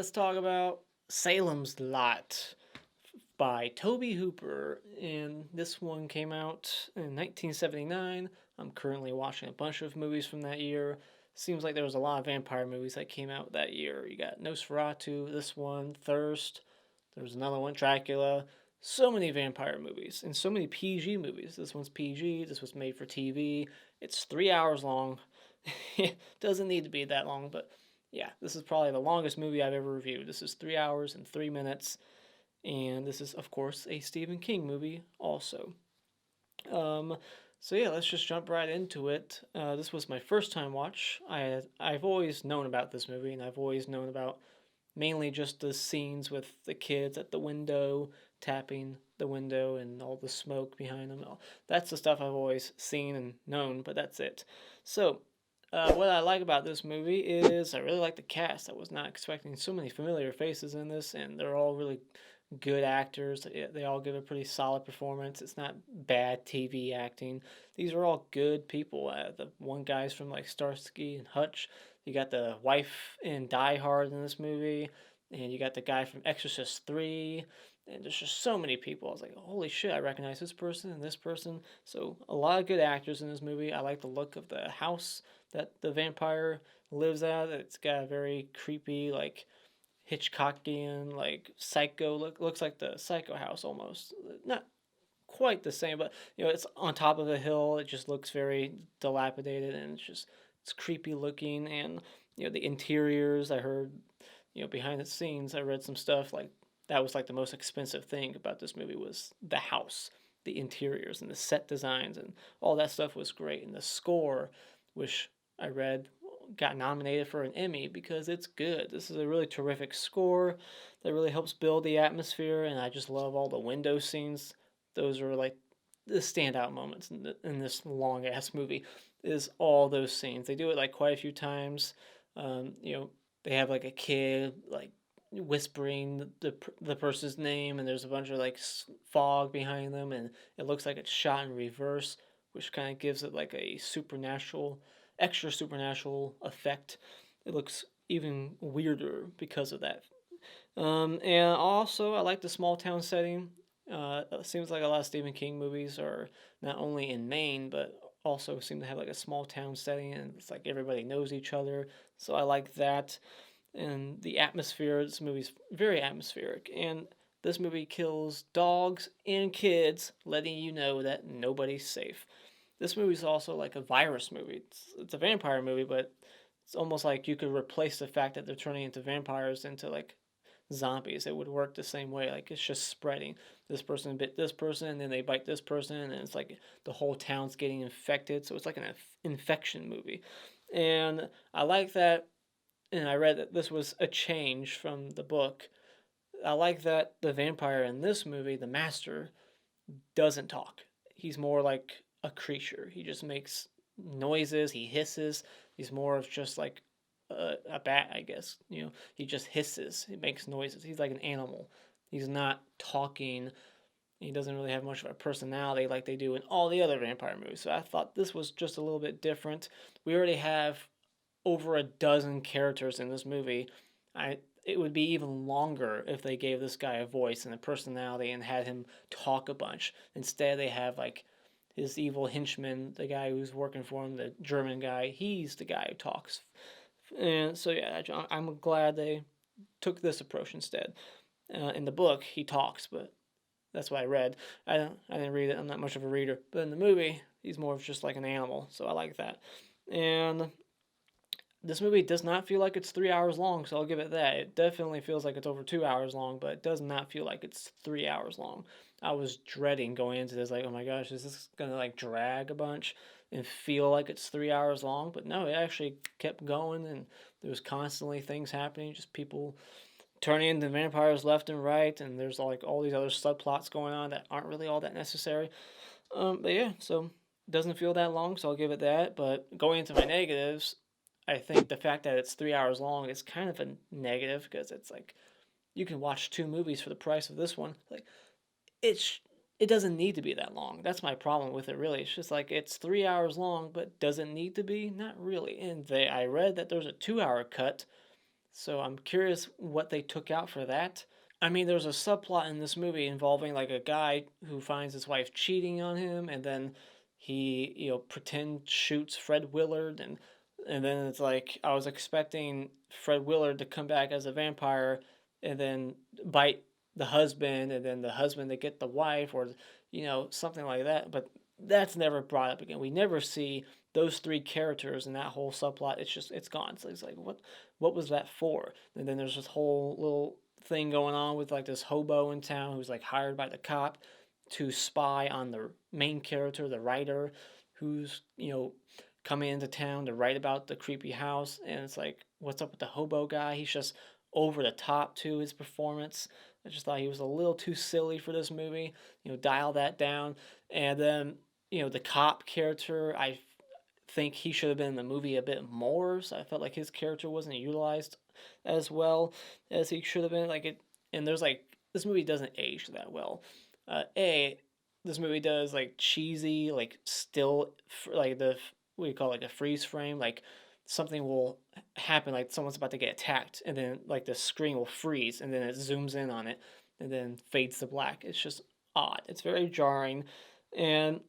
let's talk about Salem's Lot by Tobe Hooper. And this one came out in 1979. I'm currently watching a bunch of movies from that year. Seems like there was a lot of vampire movies that came out that year. You got Nosferatu, this one, Thirst. There was another one, Dracula. So many vampire movies and so many PG movies. This one's PG. This was made for TV. It's 3 hours long. It doesn't need to be that long, but yeah, this is probably the longest movie I've ever reviewed. This is 3 hours and 3 minutes, and this is, of course, a Stephen King movie also. Um, so yeah, let's just jump right into it. This was my first time watch. I've always known about this movie, and I've always known about mainly just the scenes with the kids at the window tapping the window and all the smoke behind them. That's the stuff I've always seen and known, but that's it. So what I like about this movie is I really like the cast. I was not expecting so many familiar faces in this, and they're all really good actors. They all give a pretty solid performance. It's not bad TV acting. These are all good people. The one guy's from like Starsky and Hutch. You got the wife in Die Hard in this movie, and you got the guy from Exorcist 3. And there's just so many people. I was like, holy shit, I recognize this person and this person. So, a lot of good actors in this movie. I like the look of the house that the vampire lives at. It's got a very creepy, like Hitchcockian, like psycho look. Looks like the Psycho house almost. Not quite the same, but it's on top of a hill. It just looks very dilapidated, and it's creepy looking. And the interiors. I heard behind the scenes. I read some stuff like that was like the most expensive thing about this movie was the house, the interiors, and the set designs, and all that stuff was great. And the score, which I read got nominated for an Emmy because it's good. This is a really terrific score that really helps build the atmosphere, and I just love all the window scenes. Those are like the standout moments in this long ass movie. Is all those scenes. They do it like quite a few times. They have like a kid like whispering the person's name, and there's a bunch of like fog behind them, and it looks like it's shot in reverse, which kind of gives it like a extra supernatural effect. It looks even weirder because of that. And also, I like the small town setting. It seems like a lot of Stephen King movies are not only in Maine, but also seem to have like a small town setting, and it's like everybody knows each other. So I like that. And the atmosphere, this movie's very atmospheric. And this movie kills dogs and kids, letting you know that nobody's safe. This movie's also like a virus movie. It's a vampire movie, but it's almost like you could replace the fact that they're turning into vampires into like zombies. It would work the same way. Like it's just spreading. This person bit this person, and then they bite this person, and it's like the whole town's getting infected. So it's like an infection movie. And I like that. And I read that this was a change from the book. I like that the vampire in this movie, the master, doesn't talk. He's more like a creature. He just makes noises. He hisses. He's more of just like a bat, I guess. He just hisses. He makes noises. He's like an animal. He's not talking. He doesn't really have much of a personality like they do in all the other vampire movies. So I thought this was just a little bit different. We already have over a dozen characters in this movie. It would be even longer if they gave this guy a voice and a personality and had him talk a bunch. Instead, they have like his evil henchman, the guy who's working for him, the German guy. He's the guy who talks. And so yeah, I'm glad they took this approach instead. In the book, he talks, but that's what I read. I didn't read it. I'm not much of a reader. But in the movie, he's more of just like an animal. So I like that. And this movie does not feel like it's 3 hours long, so I'll give it that. It definitely feels like it's over 2 hours long, but it does not feel like it's 3 hours long. I was dreading going into this, like, oh my gosh, is this gonna like drag a bunch and feel like it's 3 hours long? But no, it actually kept going, and there was constantly things happening, just people turning into vampires left and right, and there's like all these other subplots going on that aren't really all that necessary. But yeah, so it doesn't feel that long, so I'll give it that. But going into my negatives, I think the fact that it's 3 hours long is kind of a negative because it's like you can watch two movies for the price of this one. Like it doesn't need to be that long. That's my problem with it. Really, it's just like it's 3 hours long, but does it need to be? Not really. And I read that there's a 2 hour cut So I'm curious what they took out for that. I mean, there's a subplot in this movie involving like a guy who finds his wife cheating on him, and then he, pretend shoots Fred Willard, and then it's like I was expecting Fred Willard to come back as a vampire, and then bite the husband, and then the husband to get the wife, or something like that. But that's never brought up again. We never see those three characters in that whole subplot. It's gone. So it's like what was that for? And then there's this whole little thing going on with like this hobo in town who's like hired by the cop to spy on the main character, the writer, who's coming into town to write about the creepy house. And it's like, what's up with the hobo guy? He's just over the top to his performance. I just thought he was a little too silly for this movie. Dial that down. And then the cop character, I think he should have been in the movie a bit more. So I felt like his character wasn't utilized as well as he should have been. And there's like this movie doesn't age that well. This movie does like cheesy, like still, like the what do you call it, like a freeze frame, like something will happen, like someone's about to get attacked, and then like the screen will freeze, and then it zooms in on it, and then fades to black. It's just odd. It's very jarring, and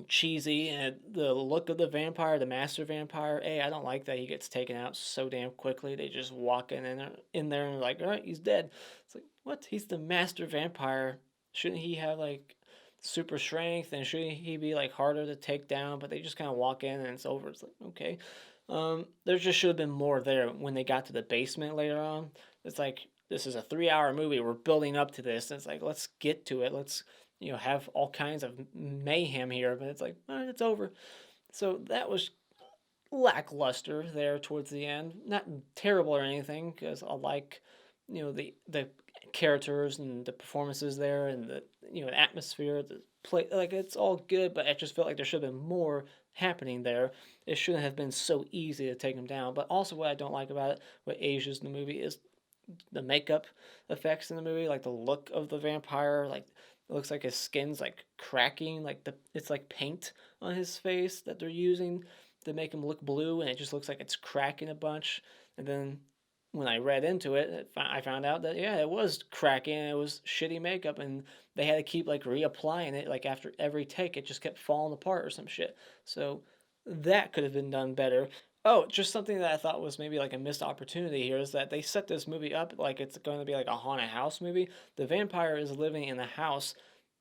cheesy, and the look of the vampire, the master vampire. I don't like that he gets taken out so damn quickly. They just walk in there and like, all right, he's dead. It's like, what? He's the master vampire. Shouldn't he have like super strength, and shouldn't he be like harder to take down? But they just kind of walk in and it's over. It's like, okay. There just should have been more there when they got to the basement later on. It's like, this is a 3-hour movie. We're building up to this. And it's like, let's get to it. Let's have all kinds of mayhem here, but it's like, all right, it's over. So that was lackluster there towards the end. Not terrible or anything, because I like, the characters and the performances there, and the atmosphere, the play. Like, it's all good, but I just felt like there should have been more happening there. It shouldn't have been so easy to take him down. But also, what I don't like about it, what ages in the movie, is the makeup effects in the movie, like the look of the vampire, like it looks like his skin's like cracking, like it's like paint on his face that they're using to make him look blue, and it just looks like it's cracking a bunch. And then when I read into it, I found out that yeah, it was cracking, and it was shitty makeup, and they had to keep like reapplying it, like after every take, it just kept falling apart or some shit. So that could have been done better. Oh, just something that I thought was maybe like a missed opportunity here is that they set this movie up like it's going to be like a haunted house movie. The vampire is living in a house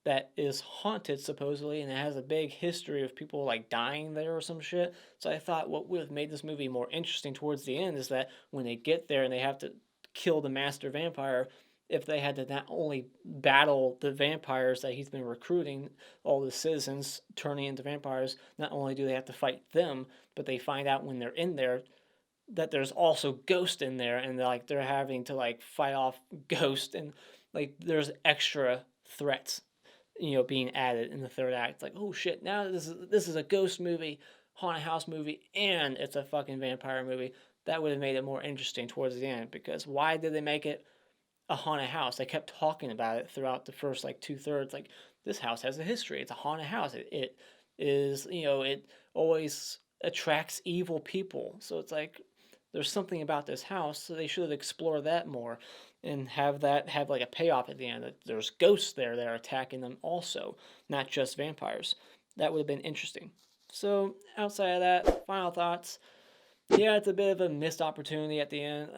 that is haunted supposedly, and it has a big history of people like dying there or some shit. So I thought what would have made this movie more interesting towards the end is that when they get there and they have to kill the master vampire, if they had to not only battle the vampires that he's been recruiting, all the citizens turning into vampires, not only do they have to fight them, but they find out when they're in there that there's also ghosts in there, and they're having to like fight off ghosts, and like there's extra threats, being added in the third act. It's like, oh shit, now this is a ghost movie, haunted house movie, and it's a fucking vampire movie. That would have made it more interesting towards the end, because why did they make it a haunted house? They kept talking about it throughout the first like 2/3. Like, this house has a history. It's a haunted house. It is, it always attracts evil people. So it's like there's something about this house. So they should have explored that more, and have like a payoff at the end that there's ghosts there that are attacking them also, not just vampires. That would have been interesting. So outside of that, final thoughts. Yeah, it's a bit of a missed opportunity at the end.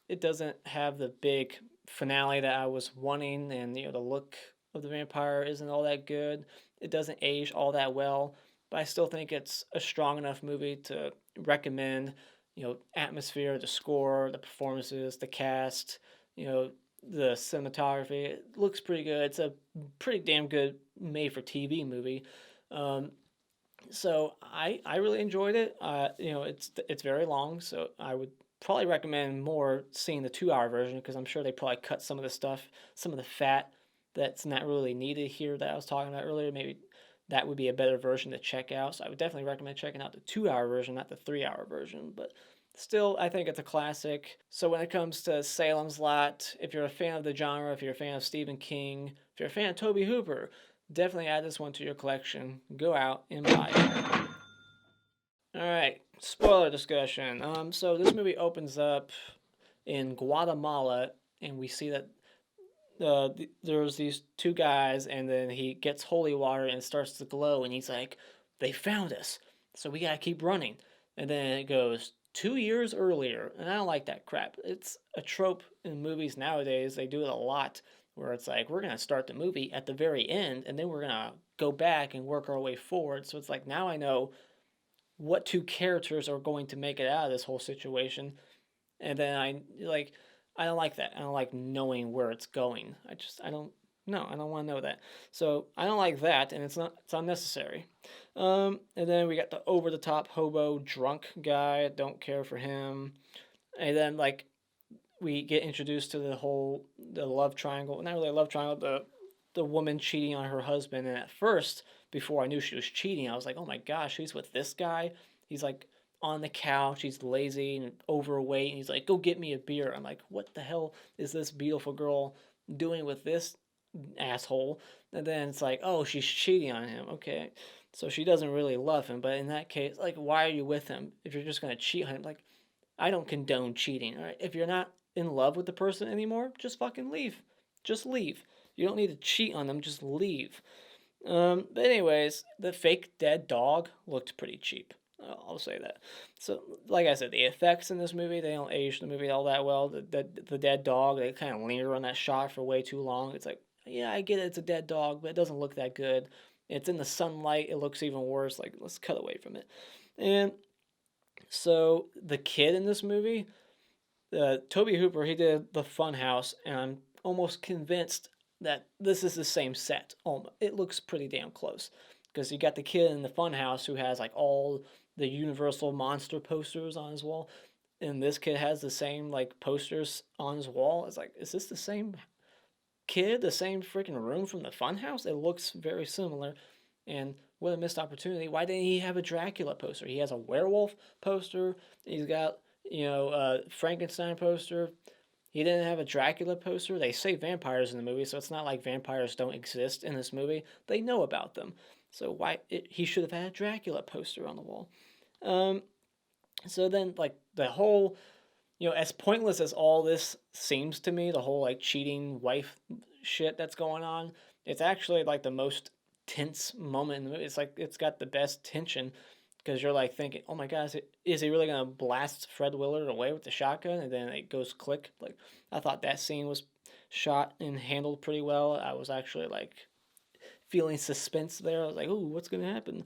It doesn't have the big finale that I was wanting, and the look of the vampire isn't all that good. It doesn't age all that well, but I still think it's a strong enough movie to recommend. Atmosphere, the score, the performances, the cast, the cinematography. It looks pretty good. It's a pretty damn good made for TV movie. So I really enjoyed it. It's very long, so I would probably recommend more seeing the 2-hour version, because I'm sure they probably cut some of the stuff, some of the fat that's not really needed here that I was talking about earlier. Maybe that would be a better version to check out. So I would definitely recommend checking out the 2-hour version, not the 3-hour version. But still, I think it's a classic. So when it comes to Salem's Lot, if you're a fan of the genre, if you're a fan of Stephen King, if you're a fan of Tobe Hooper, definitely add this one to your collection. Go out and buy it. All right, spoiler discussion. So this movie opens up in Guatemala, and we see that there's these two guys, and then he gets holy water and it starts to glow, and he's like, "They found us, so we gotta keep running." And then it goes 2 years earlier, and I don't like that crap. It's a trope in movies nowadays. They do it a lot, where it's like we're gonna start the movie at the very end, and then we're gonna go back and work our way forward. So it's like now I know what two characters are going to make it out of this whole situation, and then I don't like that. I don't like knowing where it's going. I don't no, I don't want to know that. So I don't like that, and it's unnecessary. And then we got the over the top hobo drunk guy. Don't care for him. And then like we get introduced to the love triangle. Not really a love triangle. The woman cheating on her husband. And at first, before I knew she was cheating, I was like, oh my gosh, he's with this guy. He's like on the couch. He's lazy and overweight. And he's like, go get me a beer. I'm like, what the hell is this beautiful girl doing with this asshole? And then it's like, oh, she's cheating on him. Okay. So she doesn't really love him. But in that case, like, why are you with him if you're just going to cheat on him? Like, I don't condone cheating. All right. If you're not in love with the person anymore, just fucking leave. Just leave. You don't need to cheat on them. Just leave. But anyways, the fake dead dog looked pretty cheap. I'll say that. So, like I said, the effects in this movie, they don't age the movie all that well. The dead dog, they kind of linger on that shot for way too long. It's like, yeah, I get it, it's a dead dog, but it doesn't look that good. It's in the sunlight, it looks even worse. Like, let's cut away from it. And so, the kid in this movie, Tobe Hooper, he did the Funhouse, and I'm almost convinced that this is the same set. It looks pretty damn close because you got the kid in the Funhouse who has like all the Universal monster posters on his wall, and this kid has the same like posters on his wall. It's like, is this the same kid, the same freaking room from the Funhouse? It looks very similar, and what a missed opportunity. Why didn't he have a Dracula poster? He has a werewolf poster. He's got a Frankenstein poster. He didn't have a Dracula poster. They say vampires in the movie, so it's not like vampires don't exist in this movie. They know about them. So he should have had a Dracula poster on the wall. So then like the whole, as pointless as all this seems to me, the whole like cheating wife shit that's going on, it's actually like the most tense moment in the movie. It's like it's got the best tension because you're like thinking, oh my god, is he really gonna blast Fred Willard away with the shotgun? And then it goes click. Like I thought that scene was shot and handled pretty well. I was actually like feeling suspense there. I was like, ooh, what's gonna happen?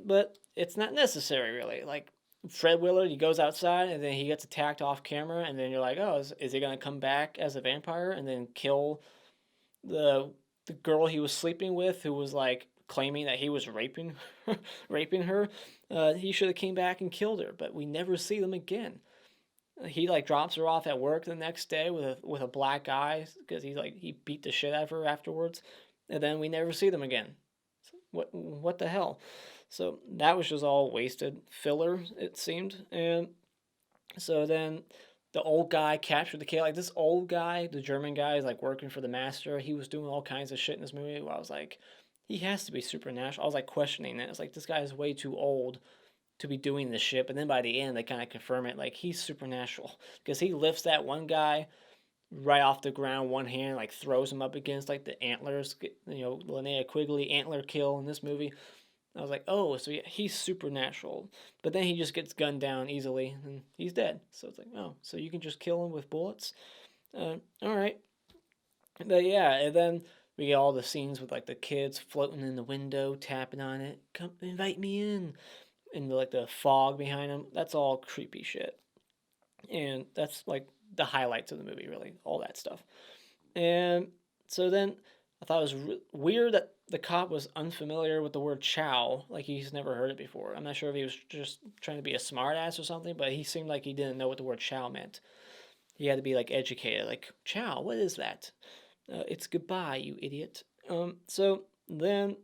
But it's not necessary really. Like Fred Willard, he goes outside and then he gets attacked off camera, and then you're like, oh, is he gonna come back as a vampire and then kill the girl he was sleeping with, who was like claiming that he was raping her? He should have came back and killed her, but we never see them again. He like drops her off at work the next day with a black eye because he beat the shit out of her afterwards, and then we never see them again. What the hell? So that was just all wasted filler, it seemed. And so then the old guy captured the kid. Like this old guy, the German guy, is like working for the master. He was doing all kinds of shit in this movie. Where I was like, he has to be supernatural. I was like questioning that. It's like this guy is way too old to be doing this shit. But then by the end, they kind of confirm it. Like he's supernatural because he lifts that one guy right off the ground, one hand, like throws him up against like the antlers. Linnea Quigley antler kill in this movie. I was like, oh, so he's supernatural. But then he just gets gunned down easily and he's dead. So it's like, oh, so you can just kill him with bullets? All right. But yeah, and then we get all the scenes with like the kids floating in the window, tapping on it. Come invite me in. And like the fog behind them. That's all creepy shit. And that's like the highlights of the movie, really. All that stuff. And so then I thought it was weird that the cop was unfamiliar with the word chow, like he's never heard it before. I'm not sure if he was just trying to be a smartass or something, but he seemed like he didn't know what the word chow meant. He had to be like educated, like chow, what is that? It's goodbye, you idiot. So then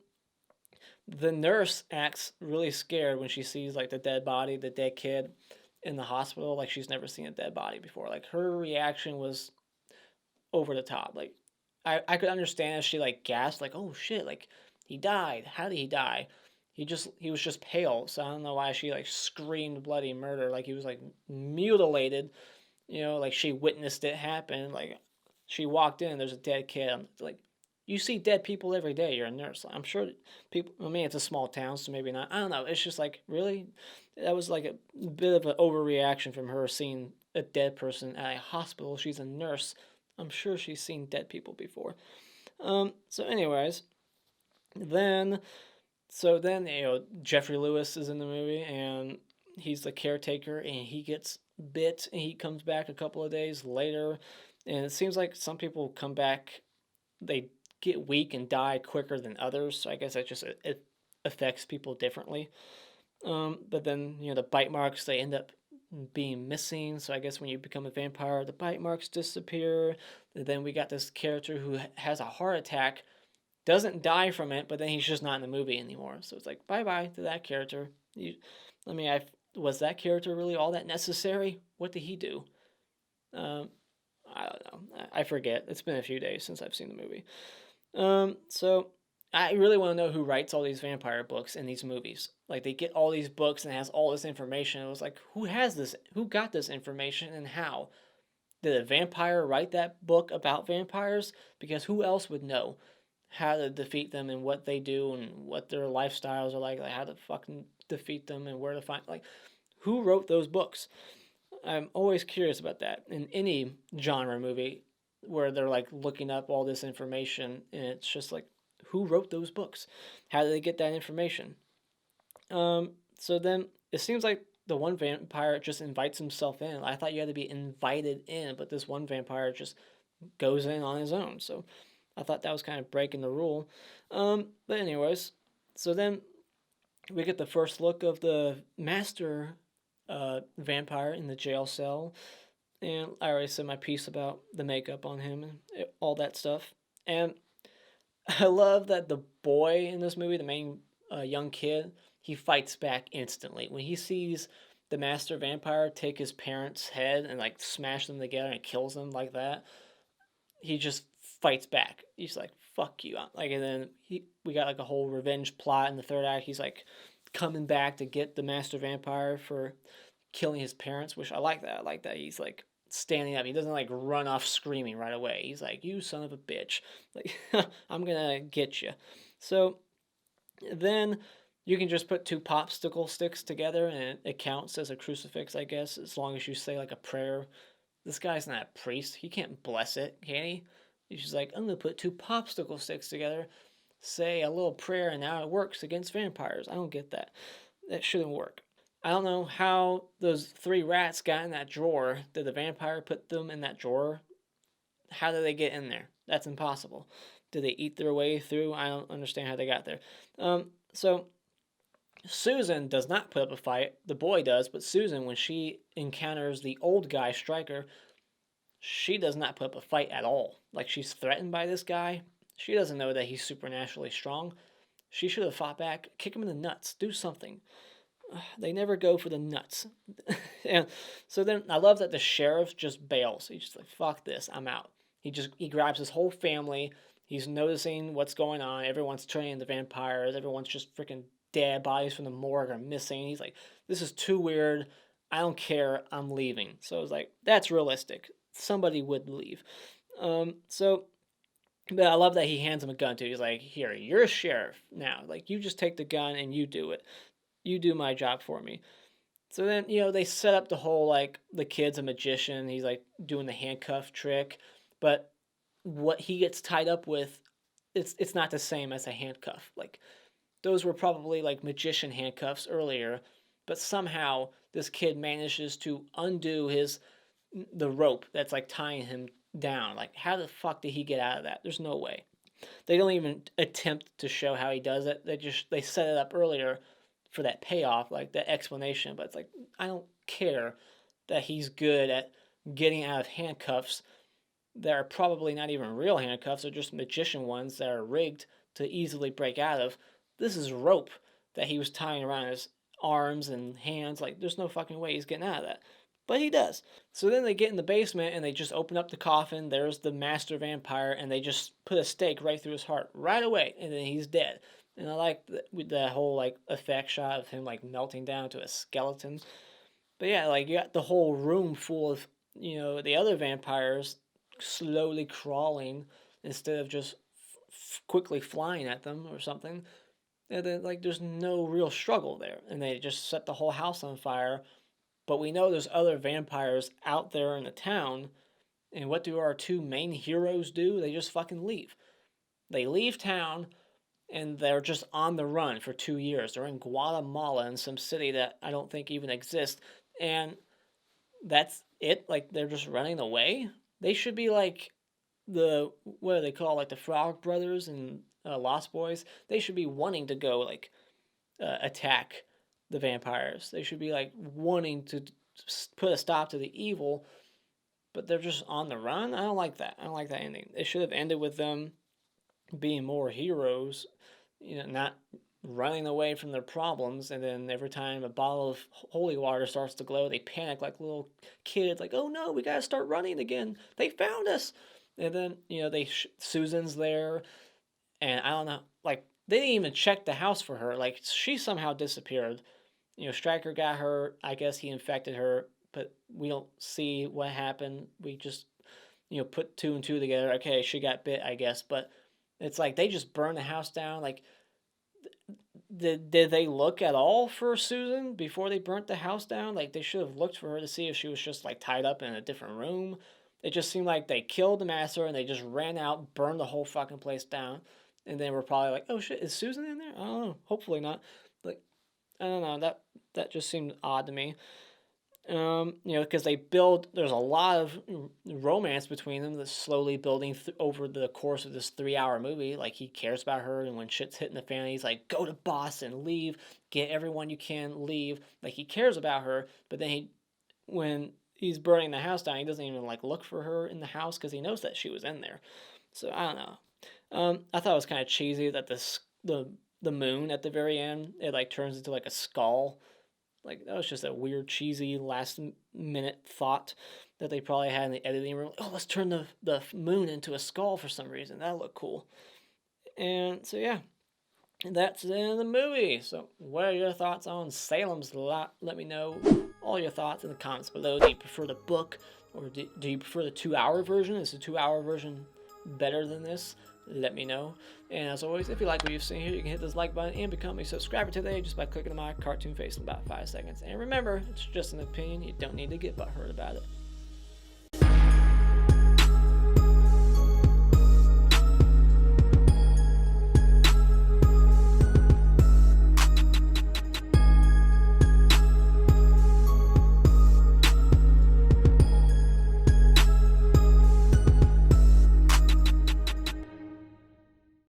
the nurse acts really scared when she sees like the dead body, the dead kid in the hospital, like she's never seen a dead body before. Like her reaction was over the top. Like I could understand if she like gasped, like, oh shit, like he died. How did he die? He was just pale, so I don't know why she like screamed bloody murder, like he was like mutilated, like she witnessed it happen. Like she walked in, there's a dead kid. I'm like, you see dead people every day. You're a nurse. I'm sure people. I mean, it's a small town, so maybe not. I don't know. It's just like really, that was like a bit of an overreaction from her seeing a dead person at a hospital. She's a nurse. I'm sure she's seen dead people before. So anyways, then then Geoffrey Lewis is in the movie and he's the caretaker and he gets bit and he comes back a couple of days later, and it seems like some people come back, they get weak and die quicker than others. So I guess that just it affects people differently. But then the bite marks, they end up being missing. So I guess when you become a vampire, the bite marks disappear. And then we got this character who has a heart attack, doesn't die from it, but then he's just not in the movie anymore. So it's like bye bye to that character. Was that character really all that necessary? What did he do? I don't know. I forget. It's been a few days since I've seen the movie. So I really want to know who writes all these vampire books in these movies. Like they get all these books and it has all this information. It was like, who has this? Who got this information and how? Did a vampire write that book about vampires? Because who else would know how to defeat them and what they do and what their lifestyles are like how to fucking defeat them and where to find, like, who wrote those books? I'm always curious about that in any genre movie where they're like looking up all this information and it's just like, who wrote those books? How did they get that information? So then it seems like the one vampire just invites himself in. I thought you had to be invited in, but this one vampire just goes in on his own. So I thought that was kind of breaking the rule. But anyways, so then we get the first look of the master vampire in the jail cell. And I already said my piece about the makeup on him and all that stuff. And I love that the boy in this movie, the main young kid, he fights back instantly. When he sees the master vampire take his parents' head and like smash them together and kills them like that, he just fights back. He's like, fuck you. Like, and then we got like a whole revenge plot in the third act. He's like coming back to get the master vampire for killing his parents, which I like that. I like that he's like standing up. He doesn't like run off screaming right away. He's like, you son of a bitch. Like, I'm gonna get you. So then you can just put two popsicle sticks together and it counts as a crucifix, I guess, as long as you say like a prayer. This guy's not a priest. He can't bless it, can he? He's just like, I'm gonna put two popsicle sticks together, say a little prayer, and now it works against vampires. I don't get that. That shouldn't work. I don't know how those three rats got in that drawer. Did the vampire put them in that drawer? How did they get in there? That's impossible. Did they eat their way through? I don't understand how they got there. So Susan does not put up a fight. The boy does, but Susan, when she encounters the old guy, Stryker, she does not put up a fight at all. Like, she's threatened by this guy. She doesn't know that he's supernaturally strong. She should have fought back, kick him in the nuts, do something. They never go for the nuts. And so then I love that the sheriff just bails. He's just like, fuck this, I'm out. He grabs his whole family. He's noticing what's going on. Everyone's turning into vampires. Everyone's just freaking dead. Bodies from the morgue are missing. He's like, this is too weird. I don't care. I'm leaving. So I was like, that's realistic. Somebody would leave. But I love that he hands him a gun too. He's like, here, you're a sheriff now. Like, you just take the gun and you do it. You do my job for me. So then, they set up the whole, like, the kid's a magician. He's, like, doing the handcuff trick. But what he gets tied up with, it's not the same as a handcuff. Like, those were probably, like, magician handcuffs earlier. But somehow, this kid manages to undo the rope that's, like, tying him down. Like, how the fuck did he get out of that? There's no way. They don't even attempt to show how he does it. They set it up earlier for that payoff, like that explanation. But it's like, I don't care that he's good at getting out of handcuffs that are probably not even real handcuffs. They're just magician ones that are rigged to easily break out of. This is rope that he was tying around his arms and hands. Like, there's no fucking way he's getting out of that. But he does. So then they get in the basement and they just open up the coffin. There's the master vampire and they just put a stake right through his heart right away. And then he's dead. And I like the whole, like, effect shot of him, like, melting down to a skeleton. But yeah, like, you got the whole room full of the other vampires slowly crawling instead of just quickly flying at them or something. And then, like, there's no real struggle there. And they just set the whole house on fire. But we know there's other vampires out there in the town. And what do our two main heroes do? They just fucking leave. They leave town and they're just on the run for 2 years. They're in Guatemala, in some city that I don't think even exists. And that's it. Like, they're just running away. They should be like what do they call, like, the Frog Brothers and Lost Boys? They should be wanting to go, like, attack the vampires. They should be, like, wanting to put a stop to the evil, but they're just on the run. I don't like that. I don't like that ending. It should have ended with them being more heroes, not running away from their problems, and then every time a bottle of holy water starts to glow, they panic like little kids, like, oh no, we gotta start running again. They found us. And then, Susan's there, and I don't know, like, they didn't even check the house for her. Like, she somehow disappeared. Stryker got her. I guess he infected her, but we don't see what happened. We just, put two and two together. Okay, she got bit, I guess, but it's like they just burned the house down. Like, did they look at all for Susan before they burnt the house down? Like, they should have looked for her to see if she was just, like, tied up in a different room. It just seemed like they killed the master and they just ran out, burned the whole fucking place down. And then we're probably like, oh shit, is Susan in there? I don't know. Hopefully not. Like, I don't know. That just seemed odd to me. Because there's a lot of romance between them that's slowly building over the course of this 3-hour movie. Like, he cares about her, and when shit's hitting the fan, he's like, go to Boston, leave, get everyone you can, leave. Like, he cares about her, but then when he's burning the house down, he doesn't even, like, look for her in the house because he knows that she was in there. So, I don't know. I thought it was kind of cheesy that the moon at the very end, it, like, turns into, like, a skull. Like, that was just a weird, cheesy, last-minute thought that they probably had in the editing room. Oh, let's turn the moon into a skull for some reason. That'll look cool. And so, yeah. That's the end of the movie. So, what are your thoughts on Salem's Lot? Let me know all your thoughts in the comments below. Do you prefer the book, or do you prefer the 2-hour version? Is the 2-hour version better than this? Let me know. And as always, if you like what you've seen here, you can hit this like button and become a subscriber today just by clicking on my cartoon face in about 5 seconds. And remember, it's just an opinion. You don't need to get butthurt about it.